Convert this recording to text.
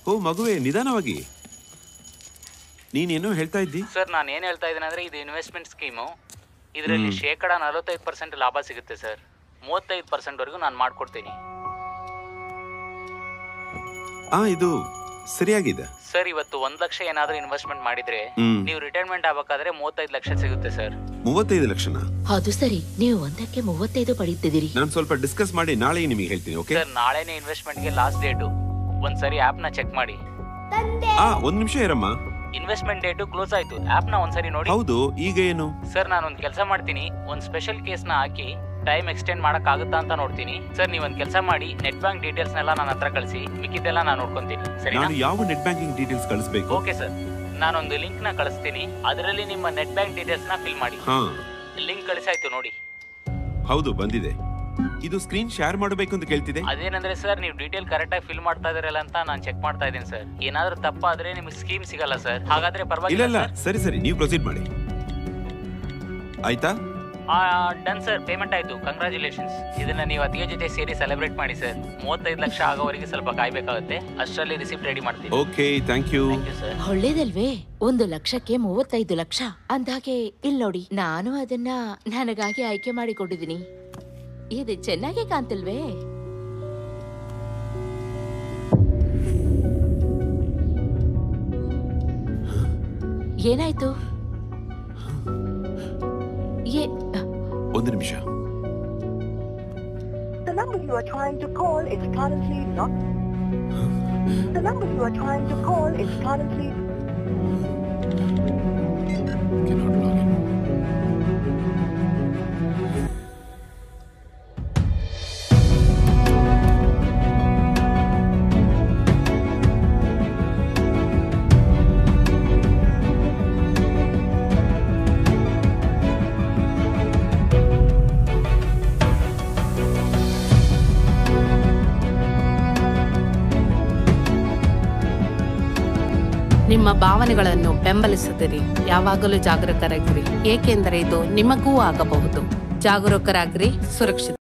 ಓ ಮಗುವೆ, ನಿಧಾನವಾಗಿ. ನೀನೇನೋ ಹೇಳ್ತಾ ಇದ್ದಿ? ಸರ್ ನಾನು ಏನು ಹೇಳ್ತಾ ಇದ್ದೀನಿ ಅಂದರೆ ಇದು ಇನ್ವೆಸ್ಟ್ಮೆಂಟ್ ಸ್ಕೀಮು. ಇದರಲ್ಲಿ ಶೇಕಡ 45% ಲಾಭ ಸಿಗುತ್ತೆ ಸರ್. 35%ವರೆಗೂ ನಾನು ಮಾಡಿಕೊಡ್ತೀನಿ. ಇದು ಸರಿಯಾಗಿದೆ ಸರ್. ಇವತ್ತು 1 ಲಕ್ಷ ಏನಾದರೂ ಇನ್ವೆಸ್ಟ್ಮೆಂಟ್ ಮಾಡಿದ್ರೆ ನೀವು ರಿಟೈರ್ಮೆಂಟ್ ಆಗಬೇಕಾದ್ರೆ 35 ಲಕ್ಷ ಸಿಗುತ್ತೆ ಸರ್. 35 ಲಕ್ಷನಾ? ಅದು ಸರಿ. ನೀವು 1ಕ್ಕೆ 35 ಪಡೀತಿದ್ದೀರಿ. ನಾನು ಸ್ವಲ್ಪ ಡಿಸ್ಕಸ್ ಮಾಡಿ ನಾಳೆ ನಿಮಗೆ ಹೇಳ್ತೀನಿ. ಓಕೆ ಸರ್, ನಾಳೆನೇ ಇನ್ವೆಸ್ಟ್ಮೆಂಟ್ಗೆ ಲಾಸ್ಟ್ ಡೇಟು. ಒಂದ್ಸರಿ ಆ್ಯಪ್ನ ಚೆಕ್ ಮಾಡಿ. ಒಂದು ನಿಮಿಷ ಇರಮ್ಮ. ಇನ್ವೆಸ್ಟ್ಮೆಂಟ್ ಡೇಟು ಕ್ಲೋಸ್ ಆಯ್ತು. ಆ್ಯಪ್ನ ಒಂದ್ಸರಿ ನೋಡಿ. ಹೌದು, ಈಗ ಏನು? ಸರ್, ನಾನೊಂದು ಕೆಲಸ ಮಾಡ್ತೀನಿ. ಒಂದು ಸ್ಪೆಷಲ್ ಕೇಸ್ನ ಹಾಕಿ ಟೈಮ್ ಎಕ್ಸ್ಟೆಂಡ್ ಮಾಡೋಕ್ಕಾಗುತ್ತಾ ಅಂತ ನೋಡ್ತೀನಿ. ಸರ್, ನೀವೊಂದು ಕೆಲಸ ಮಾಡಿ, ನೆಟ್ ಬ್ಯಾಂಕ್ ಡೀಟೇಲ್ಸ್ನೆಲ್ಲ ನನ್ನ ಹತ್ರ ಕಳಿಸಿ. ಮಿಕ್ಕಿದ್ದೆಲ್ಲ ನಾನು ನೋಡ್ಕೊಂತೀನಿ. ಸರಿ? ನಾನು ಯಾವ ನೆಟ್ ಬ್ಯಾಂಕಿಂಗ್ ಡೀಟೇಲ್ಸ್ ಕಳಿಸಬೇಕು? ಓಕೆ ಸರ್, ನಾನೊಂದು ಲಿಂಕ್ನ ಕಳಿಸ್ತೀನಿ. ಅದರಲ್ಲಿ ನಿಮ್ಮ ನೆಟ್ ಬ್ಯಾಂಕ್ ಡೀಟೇಲ್ಸ್ನ ಫಿಲ್ ಮಾಡಿ. ಲಿಂಕ್ ಕಳಿಸಾಯ್ತು ನೋಡಿ. ಹೌದು, ಬಂದಿದೆ. ಇದು ಸ್ಕ್ರೀನ್ ಶೇರ್ ಮಾಡಬೇಕು ಅಂತ ಕೇಳ್ತಿದೆ. ಅದೇನಂದ್ರೆ ಸರ್, ನೀವು ಡೀಟೇಲ್ ಕರೆಕ್ಟಾಗಿ ಫಿಲ್ ಮಾಡ್ತಾ ಇದಾರಲ್ಲ ಅಂತ ನಾನು ಚೆಕ್ ಮಾಡ್ತಾ ಇದ್ದೀನಿ ಸರ್. ಏನಾದ್ರೂ ತಪ್ಪಾದ್ರೆ ನಿಮಗೆ ಸ್ಕೀಮ್ ಸಿಗಲ್ಲ ಸರ್. ಹಾಗಾದ್ರೆ ಪರವಾಗಿಲ್ಲ. ಇಲ್ಲ, ಸರಿ, ನೀವು ಪ್ರೊಸೀಡ್ ಮಾಡಿ. ಆಯ್ತಾ? Done sir. ಪೇಮೆಂಟ್ ಆಯ್ತು. ಕಂಗ್ರಾಚುಲೇಷನ್ಸ್. ಇದನ್ನ ನೀವು ಅತಿಯ ಜೊತೆ ಸೇರಿ ಸೆಲೆಬ್ರೇಟ್ ಮಾಡಿ ಸರ್. 35 ಲಕ್ಷ ಆಗೋವರೆಗೆ ಸ್ವಲ್ಪ ಕಾಯ್ಬೇಕಾಗುತ್ತೆ. ಅಷ್ಟರಲ್ಲಿ ರಿಸಿಪ್ಟ್ ರೆಡಿ ಮಾಡ್ತೀನಿ. Okay, thank you sir. ಒಳ್ಳೇದಲ್ವೇ? 1 ಲಕ್ಷಕ್ಕೆ 35 ಲಕ್ಷ ಅಂದಾಗೆ ಇಲ್ಲಿ ನೋಡಿ. ನಾನು ಅದನ್ನ ನನಗಾಗಿ ಆಯ್ಕೆ ಮಾಡಿಕೊಂಡಿದ್ದೀನಿ. ಇದು ಚೆನ್ನಾಗಿ ಕಾಣ್ತಿಲ್ವೇ? ಏನಾಯ್ತು? ಒಂದು ನಿಮಿಷ. The number you are trying to call is currently not. The number you are trying to call is currently. Cannot log in. ನಿಮ್ಮ ಭಾವನೆಗಳನ್ನು ಬೆಂಬಲಿಸುತ್ತಿರಿ. ಯಾವಾಗಲೂ ಜಾಗರೂಕರಾಗಿರಿ, ಏಕೆಂದರೆ ಇದು ನಿಮಗೂ ಆಗಬಹುದು. ಜಾಗರೂಕರಾಗಿರಿ, ಸುರಕ್ಷಿತ.